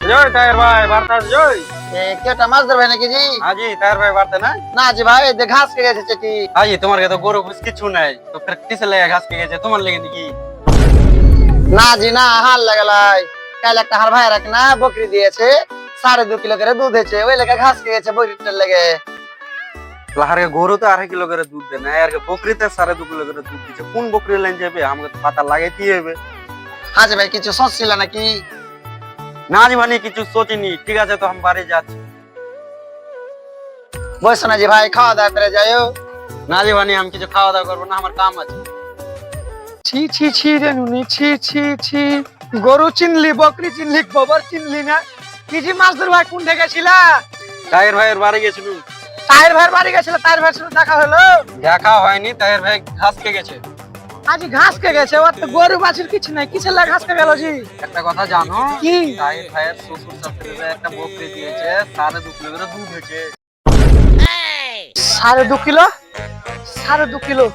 जय टायर भाई बारता जय কেটা মাছ ধরবে নাকি জি? हाँ जी टायर भाई बारते ना না জি ভাই এই যে ঘাস খেয়ে গেছে চেটি। हाँ जी तुम्हारे तो गोरु कुछ किचु नहीं तो फिर किस ले घास के गए तुम्हारे लेके दिखी না জি না হাল লাগালাই কাল একটা হার ভাই রাখ না বকরি দিয়েছে 2.5 কিলো করে দুধ হয়েছে ওই লেগে ঘাস খেয়ে গেছে বকরিটার লেগে। लहर के गोरु तो 2.5 किलो करे दूध देना यार के बकरी तो 2.5 किलो करे दूध दीचे कौन बकरी लाइन जाबे हमके तो पता लागेती है হ্যাঁ জি ভাই কিছু শুনছিল নাকি? ना जी मानी किचु सोचिनी ठीक है तो हम बारे जाते বসো না জি ভাই খাওয়া দাওয়া করে যাও। ना जी मानी हम किचु खावा दावा करबो ना हमार काम আছে ছি ছি ছি রে নুনি ছি ছি ছি গরু চিনলি বকরি চিনলি গোবর চিনলি না কি জি মাছ ধরবা কোন থেকে ছিলা? টায়ার ভাইয়ের বাড়ি গেছিল তাইর ভাইয়ের বাড়ি গেছিল তাইর ভাইয়ের সাথে দেখা হলো দেখা হয়নি টায়ার ভাই ঘাস কে গেছে আজ ঘাস কে গেছে ওর তো গরু বাছুর কিছু নাই কিসের লাগা ঘাস কে গেল জি? একটা কথা জানো কি? টায়ার ভাইয়ের শ্বশুর শাশুড়ি একটা বকরি দিয়েছে 2.5 কিলো করে দুধ হয়েছে 2.5 কিলো 2.5 কিলো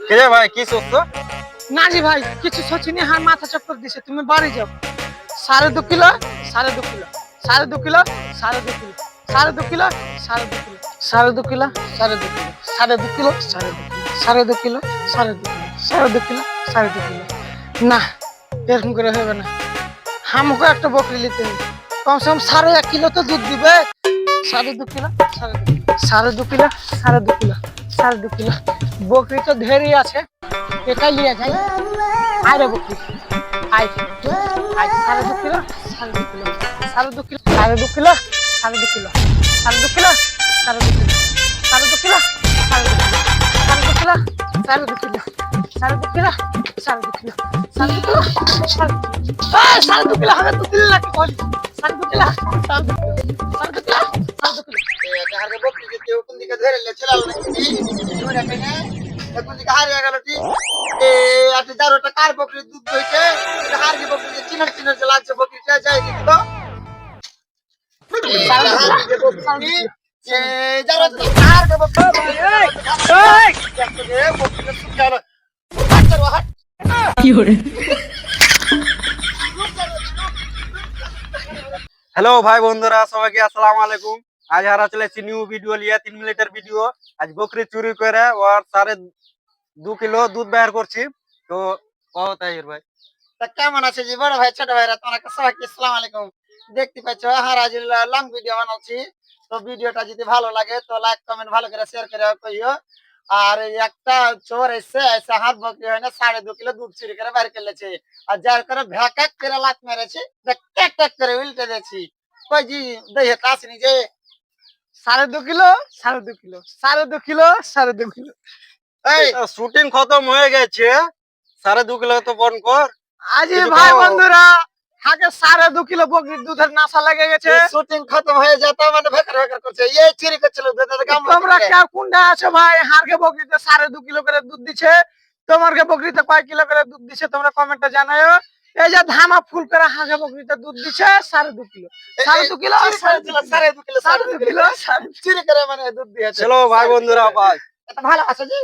কে রে ভাই কি সোচছো না জি ভাই কিছু সোচিনি হার মাথা চক্কর দিছে তুমি বাড়ি যাও 2.5 kilo 2.5 kilo 2.5 kilo 2.5 kilo 2.5 kilo 2.5 kilo 2.5 kilo 2.5 kilo 2.5 kilo 2.5 kilo না এরকম করে হবে না हमको একটা বকরি নিতে হবে কম সে কম 1.5 কিলো তো দুধ দিবে 2.5 কিলো 2.5 কিলো 2.5 কিলো 2.5 কিলো বকরি তো ঢেরই আছে এটা লিয়ে যাই আরে বকরি আই 2.5 kilo 2.5 kilo 2.5 kilo 2.5 kilo 2.5 kilo 2.5 kilo 2.5 kilo 2.5 kilo 2.5 kilo 2.5 kilo 2.5 kilo 2.5 kilo 2.5 kilo 2.5 kilo হবে তো দিল না কি বলি 2.5 কিলো 2.5 কিলো 2.5 কিলো এটা হার বকরি দিতে কোন দিকে ধরে লে চলাল নাকি ধরে কেনে কোন দিকে হারিয়ে গেল ঠিক এ আজ 12টা কার বকরি দুধ হইছে এটা হার কি বকরি চিনর চিনর যে লাগছে বকরিটা যাই দিত তো हेलो भाई बंधुरा সবাইকে আসসালামু আলাইকুম আজ হারা চলেছি নিউ ভিডিও লিয়ে 3 মিনিটের ভিডিও আজ বকরি চুরি করে আর 2.5 কিলো দুধ বের করছি তো কও তাইর ভাই তা কেমন আছে জি বড় ভাই ছোট ভাইরা তোমাকে সবাইকে আসসালামু আলাইকুম দেখতে পাচ্ছ হার আজ লং ভিডিও বানাচ্ছি তো ভিডিওটা যদি ভালো লাগে তো লাইক কমেন্ট ভালো করে শেয়ার করে কইও আর একটা চোর এসে এসে হাত বকরি হয় না 2.5 কিলো দুধ চুরি করে বের করলেছে আর যার করে ভ্যাকাক করে লাত মেরেছে ট্যাক ট্যাক করে উল্টে দিয়েছি কই জি দেহে আসেনি যে 2.5 কিলো 2.5 কিলো 2.5 কিলো 2.5 কিলো এই শুটিং খতম হয়ে গেছে 2.5 কিলো তো বন কর আজি কিছু ভাই খাও। বন্ধুরা আগে 2.5 কিলো বকরির দুধের নাশা লেগে গেছে শুটিং খতম হয়ে যেত মানে ভেকার ভেকার করছে এই চুরি করছিল তোমরা কেউ কোনটা আছো ভাই হারকে বকরিতে 2.5 কিলো করে দুধ দিছে তোমারকে বকরিতে কয় কিলো করে দুধ দিছে তোমরা কমেন্টে জানাও এই যে ধামা ফুল করে হাগে বকরিতে দুধ দিছে 2.5 কিলো 2.5 কিলো 2.5 কিলো 2.5 কিলো চুরি করে মানে দুধ দিয়েছে চলো ভাই বন্ধুরা বাই এটা ভালো আছে জি